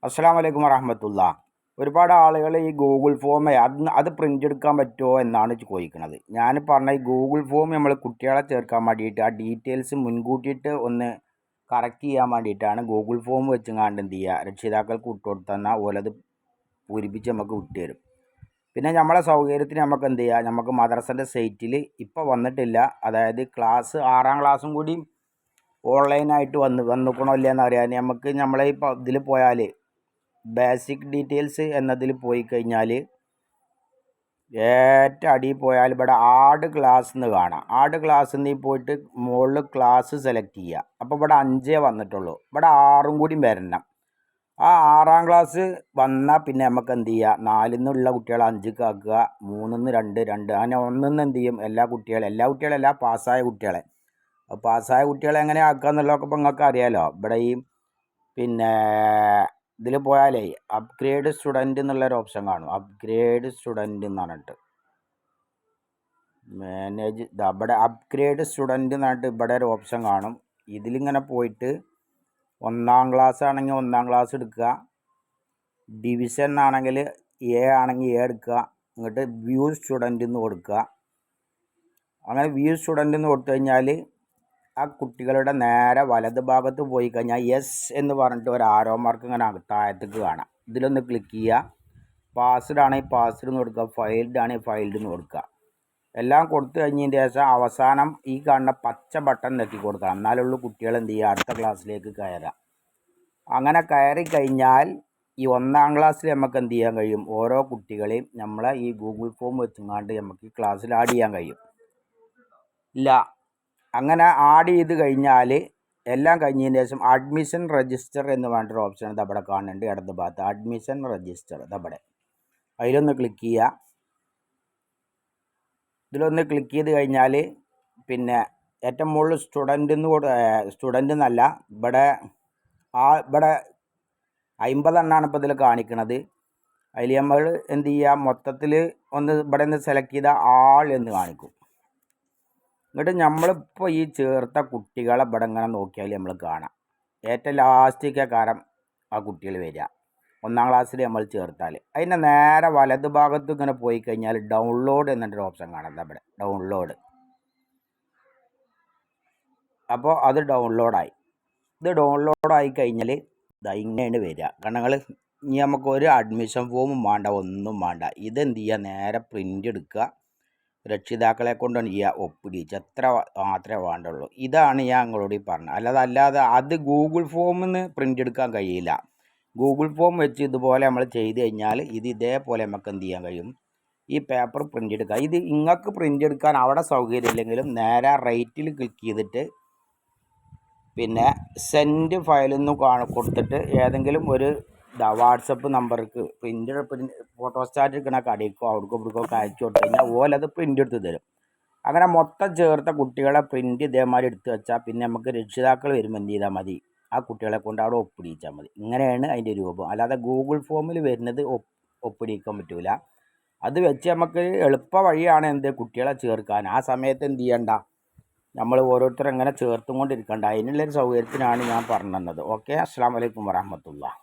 അസ്സലാമു അലൈക്കും വറഹ്മത്തുള്ളാ. ഒരുപാട് ആളുകൾ ഈ ഗൂഗിൾ ഫോം അത് പ്രിൻ്റ് എടുക്കാൻ പറ്റുമോ എന്നാണ് ചോദിക്കുന്നത്. ഞാൻ പറഞ്ഞ ഈ ഗൂഗിൾ ഫോം നമ്മൾ കുട്ടികളെ ചേർക്കാൻ വേണ്ടിയിട്ട് ആ ഡീറ്റെയിൽസ് മുൻകൂട്ടിയിട്ട് ഒന്ന് കറക്റ്റ് ചെയ്യാൻ വേണ്ടിയിട്ടാണ് ഗൂഗിൾ ഫോം വെച്ചങ്ങാണ്ട് എന്ത് ചെയ്യുക, രക്ഷിതാക്കൾക്ക് വിട്ടുകൊടുത്തന്നാൽ ഓലത് പൂരിപ്പിച്ച് നമുക്ക് വിട്ടുതരും. പിന്നെ നമ്മളെ സൗകര്യത്തിന് നമുക്ക് എന്ത് ചെയ്യുക, നമുക്ക് മദ്രസൻ്റെ സൈറ്റിൽ ഇപ്പോൾ വന്നിട്ടില്ല, അതായത് ക്ലാസ് 6ാം ക്ലാസ്സും കൂടി ഓൺലൈനായിട്ട് വന്നിക്കണോ ഇല്ലയെന്ന് അറിയാൻ നമുക്ക് നമ്മളെ ഇപ്പോൾ ഇതിൽ പോയാൽ ബേസിക് ഡീറ്റെയിൽസ് എന്നതിൽ പോയി കഴിഞ്ഞാൽ ഏറ്റവും അടിയിൽ പോയാൽ ഇവിടെ ആഡ് ക്ലാസ് എന്ന് കാണാം. ആഡ് ക്ലാസ് എന്ന് പോയിട്ട് മുകളിൽ ക്ലാസ് സെലക്ട് ചെയ്യുക. അപ്പോൾ ഇവിടെ 5 വന്നിട്ടുള്ളൂ, ഇവിടെ 6ഉം കൂടി വരണം. ആ 6ാം ക്ലാസ് വന്നാൽ പിന്നെ നമുക്ക് എന്ത് ചെയ്യുക, 4 നിന്നുള്ള കുട്ടികളെ 5ക്ക് ആക്കുക, 3 നിന്ന് 2 അങ്ങനെ 1 നിന്ന് എന്ത് ചെയ്യും, എല്ലാ കുട്ടികളെല്ലാം പാസ്സായ കുട്ടികളെ. അപ്പോൾ പാസ്സായ കുട്ടികളെ എങ്ങനെ ആക്കുക എന്നുള്ളതൊക്കെ ഇപ്പോൾ നിങ്ങൾക്ക് അറിയാമല്ലോ. ഇവിടെ ഈ പിന്നെ ഇതിൽ പോയാലേ അപ്ഗ്രേഡ് സ്റ്റുഡൻറ്റ് എന്നുള്ളൊരു ഓപ്ഷൻ കാണും. അപ്ഗ്രേഡ് സ്റ്റുഡൻറ്റ് എന്ന് പറഞ്ഞിട്ട് മാനേജ് ഇവിടെ അപ്ഗ്രേഡ് സ്റ്റുഡൻറ്റ് എന്ന് പറഞ്ഞിട്ട് ഇവിടെ ഒരു ഓപ്ഷൻ കാണും. ഇതിലിങ്ങനെ പോയിട്ട് 1ാം ക്ലാസ് ആണെങ്കിൽ 1ാം ക്ലാസ് എടുക്കുക, ഡിവിഷൻ ആണെങ്കിൽ എ ആണെങ്കിൽ എ എടുക്കുക, എന്നിട്ട് വ്യൂ സ്റ്റുഡൻറ്റ് എന്ന് കൊടുക്കുക. അങ്ങനെ വ്യൂ സ്റ്റുഡൻറ്റ് എന്ന് കൊടുത്തു കഴിഞ്ഞാൽ ആ കുട്ടികളുടെ നേരെ വലത് ഭാഗത്ത് പോയി കഴിഞ്ഞാൽ യെസ് എന്ന് പറഞ്ഞിട്ട് ഒരു ആരോ മാർക്ക് ഇങ്ങനെ താഴത്തേക്ക് കാണാം. ഇതിലൊന്ന് ക്ലിക്ക് ചെയ്യുക. പാസ്ഡ് ആണെങ്കിൽ പാസ്ഡ് എന്ന് കൊടുക്കുക, ഫൈൽഡ് ആണെങ്കിൽ ഫൈൽഡ് എന്ന് കൊടുക്കുക. എല്ലാം കൊടുത്തു കഴിഞ്ഞതിന് ശേഷം അവസാനം ഈ കാണുന്ന പച്ച ബട്ടൺ നെക്കി കൊടുക്കണം. എന്നാലുള്ളൂ കുട്ടികൾ എന്ത് ചെയ്യുക, അടുത്ത ക്ലാസ്സിലേക്ക് കയറാം. അങ്ങനെ കയറി കഴിഞ്ഞാൽ ഈ 1ാം ക്ലാസ്സിൽ നമുക്ക് എന്ത് ചെയ്യാൻ കഴിയും, ഓരോ കുട്ടികളെയും നമ്മളെ ഈ ഗൂഗിൾ ഫോം വെച്ചുകൊണ്ട് നമുക്ക് ഈ ക്ലാസ്സിൽ ആഡ് ചെയ്യാൻ കഴിയും. ഇല്ല, അങ്ങനെ ആഡ് ചെയ്ത് കഴിഞ്ഞാൽ എല്ലാം കഴിഞ്ഞതിന് ശേഷം അഡ്മിഷൻ രജിസ്റ്റർ എന്ന് പറഞ്ഞിട്ടൊരു ഓപ്ഷൻ ഇതവിടെ കാണുന്നുണ്ട് ഇടത് ഭാഗത്ത്. അഡ്മിഷൻ രജിസ്റ്റർ ഇതവിടെ, അതിലൊന്ന് ക്ലിക്ക് ചെയ്യുക. ഇതിലൊന്ന് ക്ലിക്ക് ചെയ്ത് കഴിഞ്ഞാൽ പിന്നെ ഏറ്റവും മുകളിൽ സ്റ്റുഡൻ്റ് എന്നല്ല, ഇവിടെ 50 എണ്ണമാണ് ഇപ്പോൾ ഇതിൽ കാണിക്കുന്നത്. അതിൽ നമ്മൾ എന്ത് ചെയ്യുക, മൊത്തത്തിൽ ഇവിടെ നിന്ന് സെലക്ട് ചെയ്ത ആൾ എന്ന് കാണിക്കും. എന്നിട്ട് നമ്മളിപ്പോൾ ഈ ചേർത്ത കുട്ടികളെ ഇവിടെ ഇങ്ങനെ നോക്കിയാൽ നമ്മൾ കാണാം ഏറ്റവും ലാസ്റ്റൊക്കെ കാരം ആ കുട്ടികൾ വരിക. 1ാം ക്ലാസ്സിൽ നമ്മൾ ചേർത്താൽ അതിൻ്റെ നേരെ വലത് ഭാഗത്ത് ഇങ്ങനെ പോയി കഴിഞ്ഞാൽ ഡൗൺലോഡ് എന്നൊരു ഓപ്ഷൻ കാണാം. അവിടെ ഡൗൺലോഡ്, അപ്പോൾ അത് ഡൗൺലോഡായി. ഇത് ഡൗൺലോഡായി കഴിഞ്ഞാൽ ഇങ്ങനെയാണ് വരിക. കാരണം ഇനി നമുക്ക് ഒരു അഡ്മിഷൻ ഫോമും വേണ്ട, ഒന്നും വേണ്ട. ഇതെന്ത് ചെയ്യുക, നേരെ പ്രിൻ്റ് എടുക്കുക, രക്ഷിതാക്കളെ കൊണ്ടാണ് ചെയ്യുക, ഒപ്പിടിച്ച് എത്ര മാത്രമേ വേണ്ടുള്ളൂ. ഇതാണ് ഞാൻ നിങ്ങളോട് പറഞ്ഞത്. അല്ലാതെ അത് ഗൂഗിൾ ഫോമിൽ നിന്ന് പ്രിൻ്റ് എടുക്കാൻ കഴിയില്ല. ഗൂഗിൾ ഫോം വെച്ച് ഇതുപോലെ നമ്മൾ ചെയ്ത് കഴിഞ്ഞാൽ ഇതേപോലെ നമുക്ക് എന്ത് ചെയ്യാൻ കഴിയും, ഈ പേപ്പർ പ്രിൻ്റ് എടുക്കുക. ഇത് നിങ്ങൾക്ക് പ്രിൻ്റ് എടുക്കാൻ അവിടെ സൗകര്യം ഇല്ലെങ്കിലും നേരെ റൈറ്റിൽ ക്ലിക്ക് ചെയ്തിട്ട് പിന്നെ സെൻഡ് ഫയലിൽ നിന്ന് കൊടുത്തിട്ട് ഏതെങ്കിലും ഒരു വാട്സപ്പ് നമ്പർക്ക് ഫോട്ടോസ്റ്റാറ്റ് എടുക്കണ കടയിക്കോ അവിടേക്കോ ഇവിടേക്കോ അയച്ചു കൊടുത്തു കഴിഞ്ഞാൽ ഓലത് പ്രിൻ്റ് എടുത്ത് തരും. അങ്ങനെ മൊത്തം ചേർത്ത കുട്ടികളെ പ്രിൻ്റ് ഇതേമാതിരി എടുത്ത് വെച്ചാൽ പിന്നെ നമുക്ക് രക്ഷിതാക്കൾ വരുമ്പോൾ എന്ത് ചെയ്താൽ മതി, ആ കുട്ടികളെ കൊണ്ട് അവിടെ ഒപ്പിടിച്ചാൽ മതി. ഇങ്ങനെയാണ് അതിൻ്റെ രൂപം. അല്ലാതെ ഗൂഗിൾ ഫോമിൽ വരുന്നത് ഒപ്പിടിക്കാൻ പറ്റില്ല. അത് വെച്ച് നമുക്ക് എളുപ്പ വഴിയാണ് കുട്ടികളെ ചേർക്കാൻ. ആ സമയത്ത് എന്ത് ചെയ്യണ്ട, നമ്മൾ ഓരോരുത്തരും എങ്ങനെ ചേർത്തും കൊണ്ടിരിക്കണ്ട. അതിനുള്ളൊരു സൗകര്യത്തിനാണ് ഞാൻ പറഞ്ഞു തന്നത്. ഓക്കെ, അസ്സലാമു അലൈക്കും വറഹ്മത്തുള്ളാഹി.